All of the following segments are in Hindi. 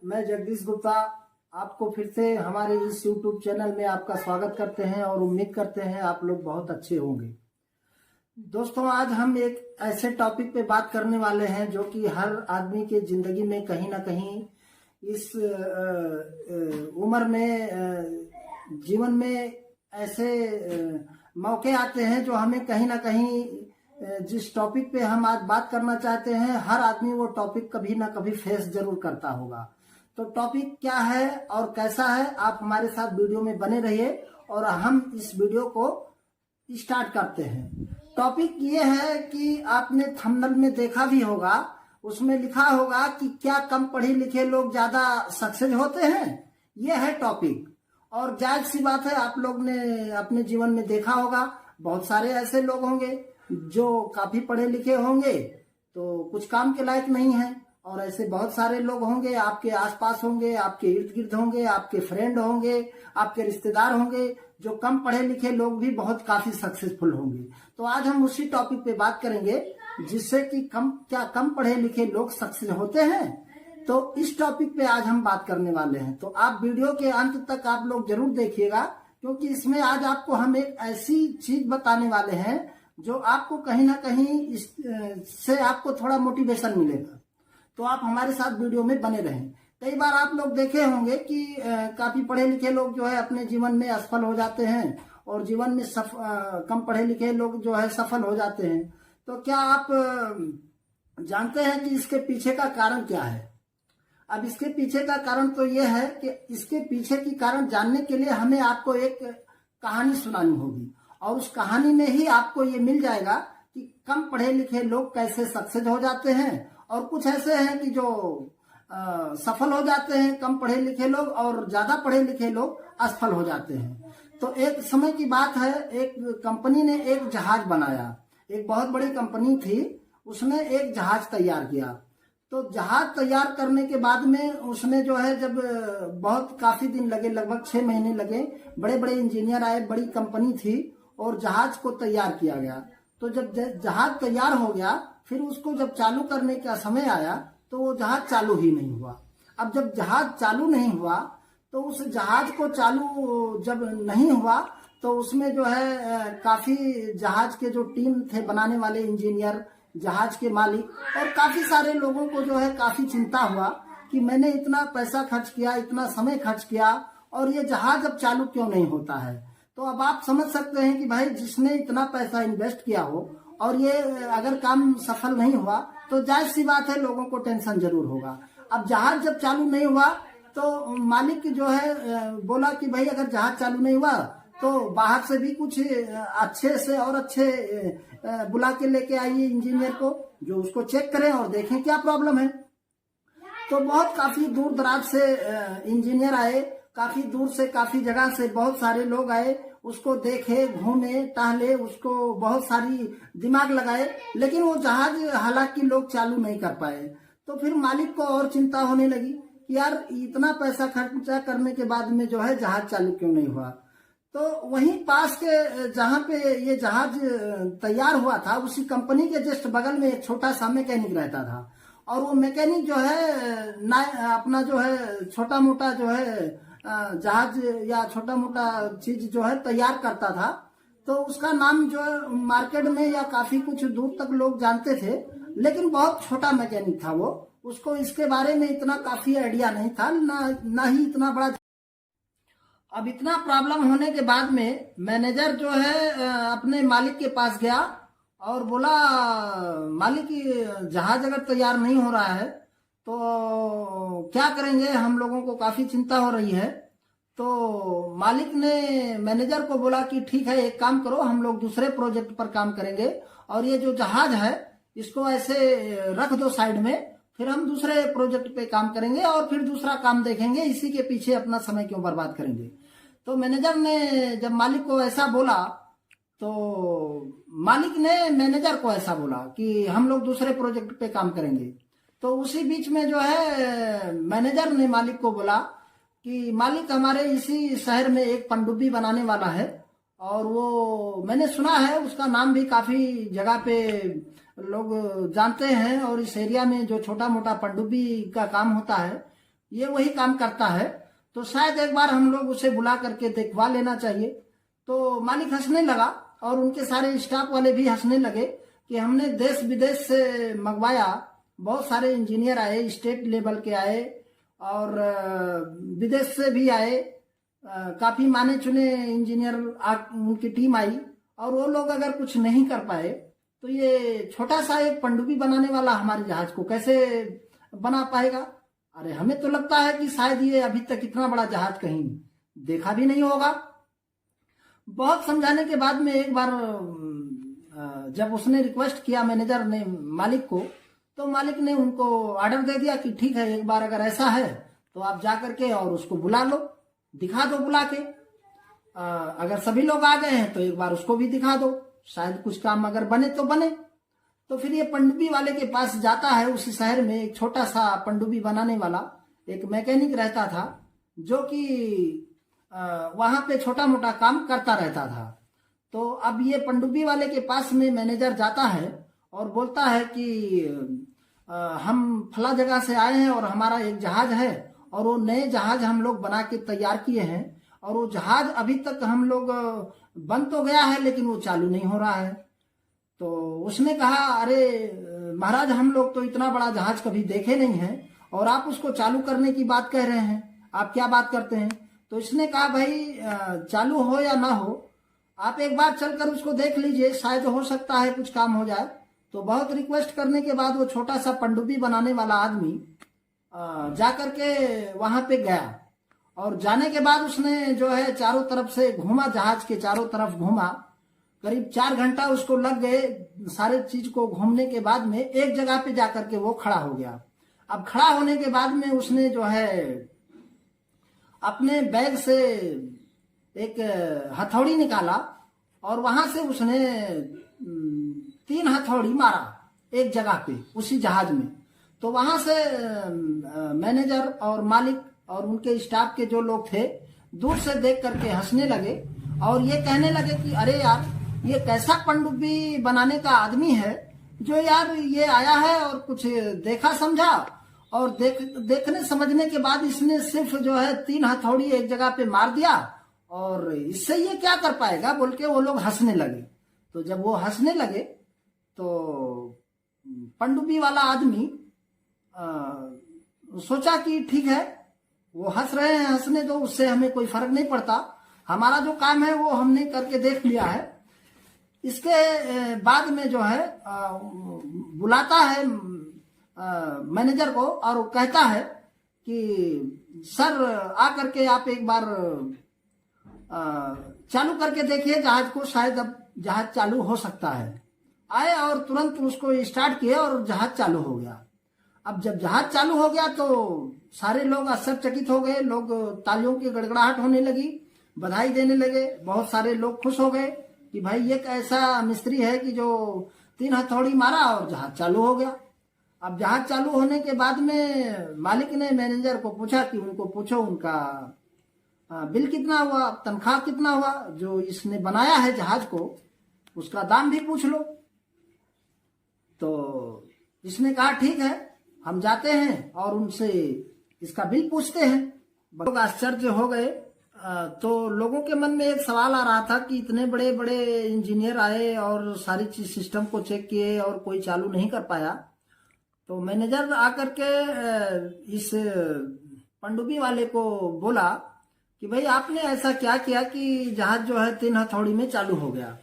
मैं जगदीश गुप्ता आपको फिर से हमारे इस YouTube चैनल में आपका स्वागत करते हैं और उम्मीद करते हैं आप लोग बहुत अच्छे होंगे। दोस्तों, आज हम एक ऐसे टॉपिक पे बात करने वाले हैं जो कि हर आदमी के जिंदगी में कहीं ना कहीं इस उम्र में जीवन में ऐसे मौके आते हैं जो हमें कहीं ना कहीं जिस टॉपिक पे हम आज बात करना चाहते हैं, हर आदमी वो टॉपिक कभी ना कभी फेस जरूर करता होगा। तो टॉपिक क्या है और कैसा है, आप हमारे साथ वीडियो में बने रहिए और हम इस वीडियो को स्टार्ट करते हैं। टॉपिक ये है कि आपने थंबनेल में देखा भी होगा, उसमें लिखा होगा कि क्या कम पढ़े लिखे लोग ज्यादा सक्सेस होते हैं। ये है टॉपिक और जायज सी बात है, आप लोग ने अपने जीवन में देखा होगा, बहुत सारे ऐसे लोग होंगे जो काफी पढ़े लिखे होंगे तो कुछ काम के लायक नहीं है, और ऐसे बहुत सारे लोग होंगे आपके आसपास होंगे, आपके इर्द गिर्द होंगे, आपके फ्रेंड होंगे, आपके रिश्तेदार होंगे जो कम पढ़े लिखे लोग भी बहुत काफी सक्सेसफुल होंगे। तो आज हम उसी टॉपिक पे बात करेंगे जिससे कि कम पढ़े लिखे लोग सक्सेस होते हैं। तो इस टॉपिक पे आज हम बात करने वाले हैं, तो आप वीडियो के अंत तक आप लोग जरूर देखिएगा, क्योंकि इसमें आज आपको हम एक ऐसी चीज बताने वाले हैं जो आपको कहीं ना कहीं इससे आपको थोड़ा मोटिवेशन मिलेगा। तो आप हमारे साथ वीडियो में बने रहें। कई बार आप लोग देखे होंगे कि काफी पढ़े लिखे लोग जो है अपने जीवन में असफल हो जाते हैं और जीवन में कम पढ़े लिखे लोग जो है सफल हो जाते हैं। तो क्या आप जानते हैं कि इसके पीछे का कारण क्या है? अब इसके पीछे का कारण तो यह है कि इसके पीछे की कारण जानने के लिए हमें आपको एक कहानी सुनानी होगी, और उस कहानी में ही आपको ये मिल जाएगा कि कम पढ़े लिखे लोग कैसे सक्सेस हो जाते हैं, और कुछ ऐसे हैं कि जो सफल हो जाते हैं कम पढ़े लिखे लोग, और ज्यादा पढ़े लिखे लोग असफल हो जाते हैं। तो एक समय की बात है, एक कंपनी ने एक जहाज बनाया, एक बहुत बड़ी कंपनी थी, उसने एक जहाज तैयार किया। तो जहाज तैयार करने के बाद में उसने जो है जब बहुत काफी दिन लगे, लगभग 6 महीने लगे, बड़े बड़े इंजीनियर आए, बड़ी कंपनी थी और जहाज को तैयार किया गया। तो जब जहाज तैयार हो गया, फिर उसको जब चालू करने का समय आया तो वो जहाज चालू ही नहीं हुआ। अब जब जहाज चालू नहीं हुआ तो उस जहाज को चालू जब नहीं हुआ तो उसमें जो है काफी जहाज के जो टीम थे बनाने वाले, इंजीनियर, जहाज के मालिक और काफी सारे लोगों को जो है काफी चिंता हुआ कि मैंने इतना पैसा खर्च किया, इतना समय खर्च किया और ये जहाज अब चालू क्यों नहीं होता है। तो अब आप समझ सकते हैं कि भाई जिसने इतना पैसा इन्वेस्ट किया हो और ये अगर काम सफल नहीं हुआ तो जायज सी बात है, लोगों को टेंशन जरूर होगा। अब जहाज जब चालू नहीं हुआ तो मालिक जो है बोला कि भाई अगर जहाज चालू नहीं हुआ तो बाहर से भी कुछ अच्छे से और अच्छे बुला के लेके आइए इंजीनियर को, जो उसको चेक करें और देखें क्या प्रॉब्लम है। तो बहुत काफी दूर दराज से इंजीनियर आए, काफी दूर से, काफी जगह से बहुत सारे लोग आए, उसको देखे, घूमे, टहले, उसको बहुत सारी दिमाग लगाए, लेकिन वो जहाज हालांकि लोग चालू नहीं कर पाए। तो फिर मालिक को और चिंता होने लगी कि यार इतना पैसा खर्चा करने के बाद में जो है जहाज चालू क्यों नहीं हुआ। तो वहीं पास के जहाँ पे ये जहाज तैयार हुआ था, उसी कंपनी के जस्ट बगल में एक छोटा सा मैकेनिक रहता था, और वो मैकेनिक जो है अपना जो है छोटा मोटा जो है जहाज या छोटा मोटा चीज जो है तैयार करता था। तो उसका नाम जो है मार्केट में या काफी कुछ दूर तक लोग जानते थे, लेकिन बहुत छोटा मैकेनिक था वो, उसको इसके बारे में इतना काफी आइडिया नहीं था, ना ही इतना बड़ा। अब इतना प्रॉब्लम होने के बाद में मैनेजर जो है अपने मालिक के पास गया और बोला, मालिक जहाज अगर तैयार नहीं हो रहा है तो क्या करेंगे, हम लोगों को काफी चिंता हो रही है। तो मालिक ने मैनेजर को बोला कि ठीक है, एक काम करो, हम लोग दूसरे प्रोजेक्ट पर काम करेंगे और ये जो जहाज है इसको ऐसे रख दो साइड में, फिर हम दूसरे प्रोजेक्ट पे काम करेंगे और फिर दूसरा काम देखेंगे, इसी के पीछे अपना समय क्यों बर्बाद करेंगे। तो मैनेजर ने जब मालिक को ऐसा बोला तो मालिक ने मैनेजर को ऐसा बोला कि हम लोग दूसरे प्रोजेक्ट पे काम करेंगे। तो उसी बीच में जो है मैनेजर ने मालिक को बोला कि मालिक, हमारे इसी शहर में एक पनडुब्बी बनाने वाला है और वो मैंने सुना है, उसका नाम भी काफी जगह पे लोग जानते हैं, और इस एरिया में जो छोटा मोटा पनडुब्बी का काम होता है ये वही काम करता है। तो शायद एक बार हम लोग उसे बुला करके देखवा लेना चाहिए। तो मालिक हंसने लगा और उनके सारे स्टाफ वाले भी हंसने लगे कि हमने देश विदेश से मंगवाया, बहुत सारे इंजीनियर आए, स्टेट लेवल के आए और विदेश से भी आए, काफी माने चुने इंजीनियर उनकी टीम आई, और वो लोग अगर कुछ नहीं कर पाए तो ये छोटा सा एक पनडुब्बी बनाने वाला हमारे जहाज को कैसे बना पाएगा। अरे हमें तो लगता है कि शायद ये अभी तक इतना बड़ा जहाज कहीं देखा भी नहीं होगा। बहुत समझाने के बाद में एक बार जब उसने रिक्वेस्ट किया मैनेजर ने मालिक को, तो मालिक ने उनको ऑर्डर दे दिया कि ठीक है, एक बार अगर ऐसा है तो आप जा करके और उसको बुला लो, दिखा दो बुला के। अगर सभी लोग आ गए हैं तो एक बार उसको भी दिखा दो, शायद कुछ काम अगर बने तो बने। तो फिर ये पनडुब्बी वाले के पास जाता है। उसी शहर में एक छोटा सा पनडुब्बी बनाने वाला एक मैकेनिक रहता था, जो कि वहां पे छोटा मोटा काम करता रहता था। तो अब ये पनडुब्बी वाले के पास में मैनेजर जाता है और बोलता है कि हम फला जगह से आए हैं और हमारा एक जहाज है, और वो नए जहाज हम लोग बना के तैयार किए हैं, और वो जहाज अभी तक हम लोग बन तो गया है लेकिन वो चालू नहीं हो रहा है। तो उसने कहा, अरे महाराज, हम लोग तो इतना बड़ा जहाज कभी देखे नहीं हैं और आप उसको चालू करने की बात कह रहे हैं, आप क्या बात करते हैं। तो इसने कहा, भाई चालू हो या ना हो, आप एक बार चलकर उसको देख लीजिए, शायद हो सकता है कुछ काम हो जाए। तो बहुत रिक्वेस्ट करने के बाद वो छोटा सा पनडुब्बी बनाने वाला आदमी जा करके वहां पे गया, और जाने के बाद उसने जो है चारों तरफ से घूमा, जहाज के चारों तरफ घूमा। करीब 4 घंटा उसको लग गए सारे चीज को घूमने के बाद में एक जगह पे जाकर के वो खड़ा हो गया। अब खड़ा होने के बाद में उसने जो है अपने बैग से एक हथौड़ी निकाला और वहां से उसने 3 हथौड़ी मारा एक जगह पे उसी जहाज में। तो वहां से मैनेजर और मालिक और उनके स्टाफ के जो लोग थे दूर से देख करके हंसने लगे और ये कहने लगे कि अरे यार, ये कैसा पनडुब्बी बनाने का आदमी है जो यार ये आया है और कुछ देखा समझा, और देखने समझने के बाद इसने सिर्फ जो है 3 हथौड़ी एक जगह पे मार दिया, और इससे ये क्या कर पाएगा बोल के वो लोग हंसने लगे। तो जब वो हंसने लगे तो पनडुब्बी वाला आदमी सोचा कि ठीक है, वो हंस रहे हैं, हंसने दो, उससे हमें कोई फर्क नहीं पड़ता, हमारा जो काम है वो हमने करके देख लिया है। इसके बाद में जो है बुलाता है मैनेजर को और कहता है कि सर आ करके आप एक बार चालू करके देखिए जहाज को, शायद अब जहाज चालू हो सकता है। आए और तुरंत उसको स्टार्ट किए और जहाज चालू हो गया। अब जब जहाज चालू हो गया तो सारे लोग आश्चर्यचकित हो गए, लोग तालियों की गड़गड़ाहट होने लगी, बधाई देने लगे, बहुत सारे लोग खुश हो गए कि भाई ये ऐसा मिस्त्री है कि जो 3 हथौड़ी मारा और जहाज चालू हो गया। अब जहाज चालू होने के बाद में मालिक ने मैनेजर को पूछा कि उनको पूछो उनका बिल कितना हुआ, तनख्वाह कितना हुआ, जो इसने बनाया है जहाज को उसका दाम भी पूछ लो। तो इसने कहा ठीक है, हम जाते हैं और उनसे इसका बिल पूछते हैं। लोग आश्चर्य हो गए। तो लोगों के मन में एक सवाल आ रहा था कि इतने बड़े बड़े इंजीनियर आए और सारी चीज सिस्टम को चेक किए और कोई चालू नहीं कर पाया। तो मैनेजर आकर के इस पनडुब्बी वाले को बोला कि भाई आपने ऐसा क्या किया कि जहाज जो है 3 हथौड़ी में चालू हो गया।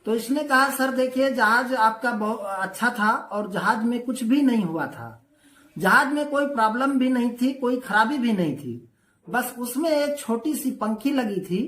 तो इसने कहा सर देखिए, जहाज आपका बहुत अच्छा था और जहाज में कुछ भी नहीं हुआ था, जहाज में कोई प्रॉब्लम भी नहीं थी, कोई खराबी भी नहीं थी, बस उसमें एक छोटी सी पंखी लगी थी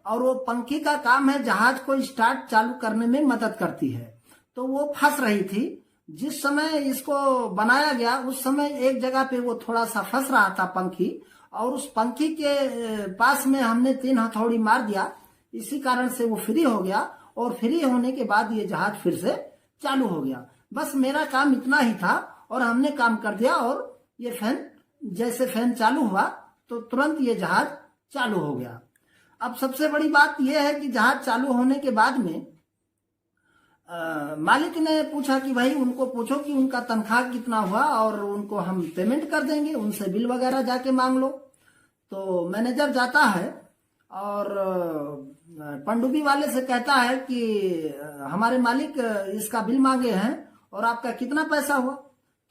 और वो पंखी का काम है जहाज को स्टार्ट चालू करने में मदद करती है। तो वो फंस रही थी, जिस समय इसको बनाया गया उस समय एक जगह पे वो थोड़ा सा फंस रहा था पंखी, और उस पंखी के पास में हमने 3 हथौड़ी मार दिया, इसी कारण से वो फ्री हो गया, और फ्री होने के बाद ये जहाज फिर से चालू हो गया। बस मेरा काम इतना ही था और हमने काम कर दिया, और ये फैन जैसे फैन चालू हुआ तो तुरंत ये जहाज चालू हो गया। अब सबसे बड़ी बात यह है कि जहाज चालू होने के बाद में मालिक ने पूछा कि भाई उनको पूछो कि उनका तनख्वाह कितना हुआ और उनको हम पेमेंट कर देंगे, उनसे बिल वगैरह जाके मांग लो। तो मैनेजर जाता है और पनडुब्बी वाले से कहता है कि हमारे मालिक इसका बिल मांगे हैं और आपका कितना पैसा हुआ।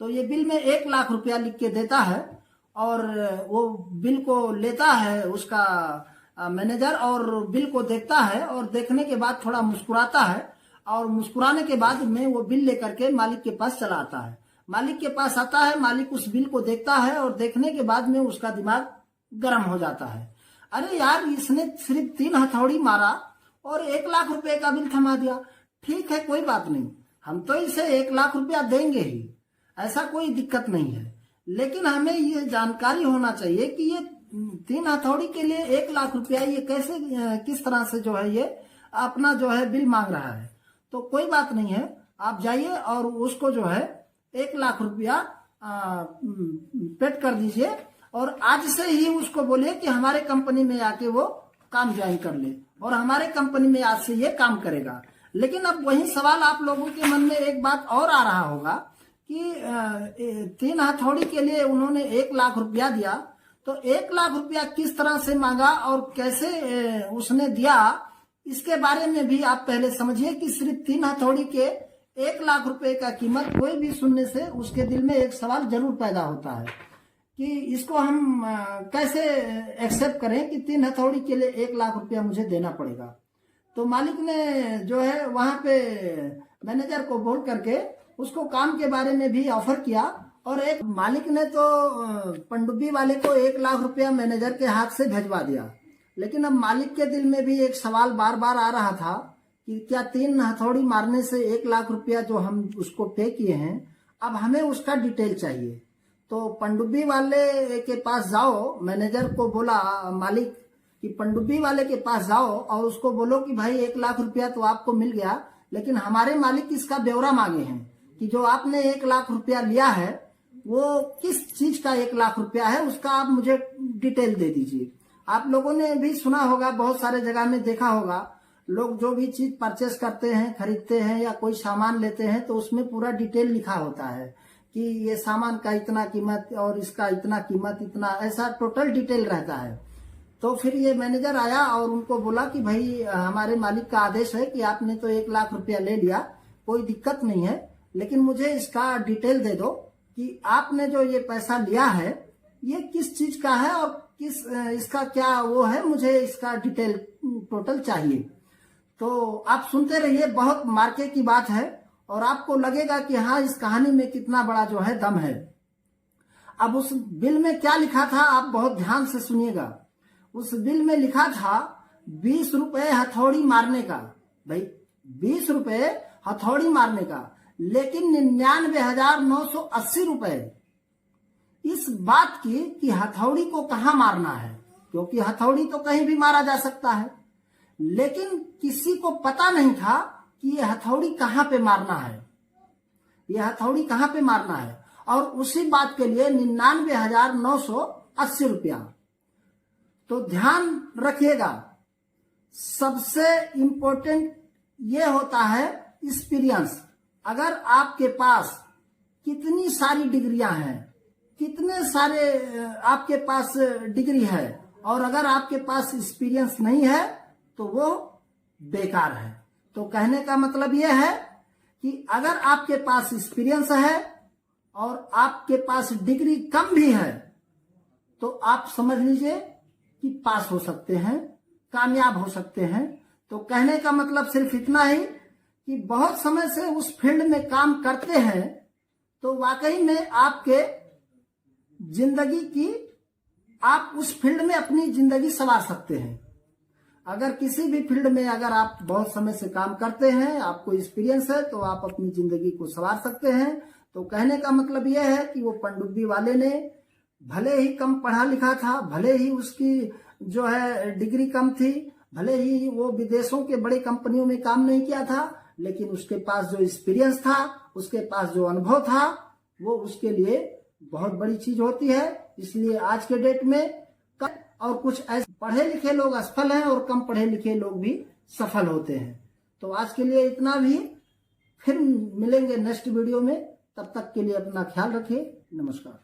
तो ये बिल में 1 लाख रुपया लिख के देता है और वो बिल को लेता है उसका मैनेजर और बिल को देखता है और देखने के बाद थोड़ा मुस्कुराता है और मुस्कुराने के बाद में वो बिल लेकर के मालिक के पास चला आता है। मालिक के पास आता है, मालिक उस बिल को देखता है और देखने के बाद में उसका दिमाग गर्म हो जाता है। अरे यार, इसने सिर्फ 3 हथौड़ी मारा और 1 लाख रुपए का बिल थमा दिया। ठीक है, कोई बात नहीं, हम तो इसे 1 लाख रुपया देंगे ही, ऐसा कोई दिक्कत नहीं है। लेकिन हमें ये जानकारी होना चाहिए कि ये 3 हथौड़ी के लिए 1 लाख रुपया ये कैसे, किस तरह से जो है ये अपना जो है बिल मांग रहा है। तो कोई बात नहीं है, आप जाइए और उसको जो है 1 लाख रुपया पेड कर दीजिए और आज से ही उसको बोलिए कि हमारे कंपनी में आके वो काम ज्वाइन कर ले और हमारे कंपनी में आज से ये काम करेगा। लेकिन अब वही सवाल आप लोगों के मन में एक बात और आ रहा होगा कि 3 हथौड़ी के लिए उन्होंने 1 लाख रुपया दिया, तो 1 लाख रुपया किस तरह से मांगा और कैसे उसने दिया, इसके बारे में भी आप पहले समझिए कि सिर्फ 3 हथौड़ी के 1 लाख रुपए का कीमत कोई भी सुनने से उसके दिल में एक सवाल जरूर पैदा होता है कि इसको हम कैसे एक्सेप्ट करें कि 3 हथौड़ी के लिए 1 लाख रुपया मुझे देना पड़ेगा। तो मालिक ने जो है वहां पे मैनेजर को बोल करके उसको काम के बारे में भी ऑफर किया और एक मालिक ने तो पनडुब्बी वाले को 1 लाख रुपया मैनेजर के हाथ से भेजवा दिया। लेकिन अब मालिक के दिल में भी एक सवाल बार बार आ रहा था कि क्या 3 हथौड़ी मारने से 1 लाख रुपया जो हम उसको पे किए हैं, अब हमें उसका डिटेल चाहिए। तो पनडुब्बी वाले के पास जाओ, मैनेजर को बोला मालिक कि पनडुब्बी वाले के पास जाओ और उसको बोलो कि भाई 1 लाख रुपया तो आपको मिल गया, लेकिन हमारे मालिक इसका ब्यौरा मांगे हैं कि जो आपने 1 लाख रुपया लिया है वो किस चीज का 1 लाख रुपया है, उसका आप मुझे डिटेल दे दीजिए। आप लोगों ने भी सुना होगा, बहुत सारे जगह में देखा होगा, लोग जो भी चीज परचेस करते हैं, खरीदते हैं या कोई सामान लेते हैं तो उसमें पूरा डिटेल लिखा होता है कि ये सामान का इतना कीमत और इसका इतना कीमत, इतना, ऐसा टोटल डिटेल रहता है। तो फिर ये मैनेजर आया और उनको बोला कि भाई हमारे मालिक का आदेश है कि आपने तो 1 लाख रुपया ले लिया, कोई दिक्कत नहीं है, लेकिन मुझे इसका डिटेल दे दो कि आपने जो ये पैसा लिया है ये किस चीज का है और किस इसका क्या वो है, मुझे इसका डिटेल टोटल चाहिए। तो आप सुनते रहिए, बहुत मार्के की बात है और आपको लगेगा कि हाँ, इस कहानी में कितना बड़ा जो है दम है। अब उस बिल में क्या लिखा था आप बहुत ध्यान से सुनिएगा। उस बिल में लिखा था 20 रुपए हथौड़ी मारने का। भाई 20 रुपए हथौड़ी मारने का, लेकिन 99,980 रुपए इस बात की कि हथौड़ी को कहाँ मारना है, क्योंकि हथौड़ी तो कहीं भी मारा जा सकता है, लेकिन किसी को पता नहीं था कि ये हथौड़ी कहाँ पे मारना है, ये हथौड़ी कहाँ पे मारना है। और उसी बात के लिए 99,980 रुपया। तो ध्यान रखिएगा, सबसे इंपॉर्टेंट ये होता है एक्सपीरियंस। अगर आपके पास कितनी सारी डिग्रियां हैं, कितने सारे आपके पास डिग्री है और अगर आपके पास एक्सपीरियंस नहीं है तो वो बेकार है। तो कहने का मतलब ये है कि अगर आपके पास एक्सपीरियंस है और आपके पास डिग्री कम भी है तो आप समझ लीजिए कि पास हो सकते हैं, कामयाब हो सकते हैं। तो कहने का मतलब सिर्फ इतना ही कि बहुत समय से उस फील्ड में काम करते हैं तो वाकई में आपके जिंदगी की, आप उस फील्ड में अपनी जिंदगी संवार सकते हैं। अगर किसी भी फील्ड में अगर आप बहुत समय से काम करते हैं, आपको एक्सपीरियंस है, तो आप अपनी जिंदगी को संवार सकते हैं। तो कहने का मतलब यह है कि वो पनडुब्बी वाले ने भले ही कम पढ़ा लिखा था, भले ही उसकी जो है डिग्री कम थी, भले ही वो विदेशों के बड़े कंपनियों में काम नहीं किया था, लेकिन उसके पास जो एक्सपीरियंस था, उसके पास जो अनुभव था, वो उसके लिए बहुत बड़ी चीज होती है। इसलिए आज के डेट में और कुछ ऐसे पढ़े लिखे लोग असफल हैं और कम पढ़े लिखे लोग भी सफल होते हैं। तो आज के लिए इतना भी फिर मिलेंगे नेक्स्ट वीडियो में। तब तक के लिए अपना ख्याल रखिए। नमस्कार।